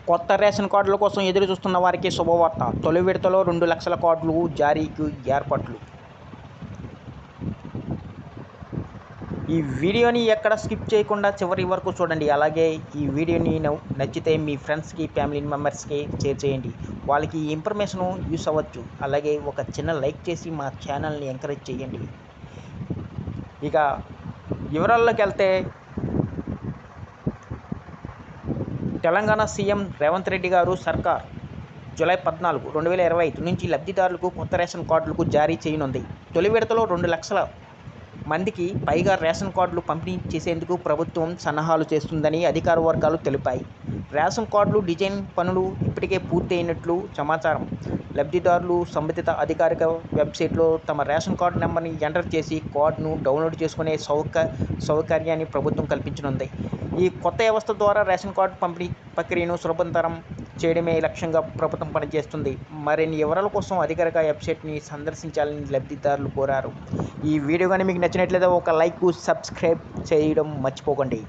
కొత్త రేషన్ కార్డుల కోసం ఎదురు చూస్తున్న వారికి శుభవార్త. తొలి విడతలో 2 లక్షల కార్డులు జారీకి ఏర్పాట్లు. ఈ వీడియోని ఎక్కడ స్కిప్ చేయకుండా చివరి వరకు చూడండి. అలాగే ఈ వీడియోని నచ్చితే మీ ఫ్రెండ్స్కి, ఫ్యామిలీ మెంబర్స్కి షేర్ చేయండి. వాళ్ళకి ఈ ఇన్ఫర్మేషన్ యూస్ అవ్వచ్చు. అలాగే ఒక చిన్న లైక్ చేసి మా ఛానల్ని ఎంకరేజ్ చేయండి. ఇక వివరాల్లోకి వెళ్తే, తెలంగాణ సీఎం రేవంత్ రెడ్డి గారు సర్కార్ జూలై 14, 2025 నుంచి లబ్ధిదారులకు కొత్త రేషన్ కార్డులకు జారీ చేయనుంది. తొలి విడతలో 2 లక్షల మందికి పైగా రేషన్ కార్డులు పంపిణీ చేసేందుకు ప్రభుత్వం సన్నాహాలు చేస్తుందని అధికార వర్గాలు తెలిపాయి. రేషన్ కార్డులు డిజైన్ పనులు ఇప్పటికే పూర్తయినట్లు సమాచారం. లబ్ధిదారులు సంబంధిత అధికారిక వెబ్సైట్లో తమ రేషన్ కార్డు నెంబర్ని ఎంటర్ చేసి కార్డును డౌన్లోడ్ చేసుకునే సౌకర్యాన్ని ప్రభుత్వం కల్పించనుంది. ఈ కొత్త వ్యవస్థ ద్వారా రేషన్ కార్డు పంపిణీ ప్రక్రియను సులభతరం చేయడమే లక్ష్యంగా ప్రభుత్వం పనిచేస్తుంది. మరిన్ని వివరాల కోసం అధికారిక వెబ్సైట్ని సందర్శించాలని లబ్ధిదారులు కోరారు. ఈ వీడియో కానీ మీకు నచ్చినట్లయితే ఒక లైక్, సబ్స్క్రైబ్ చేయడం మర్చిపోకండి.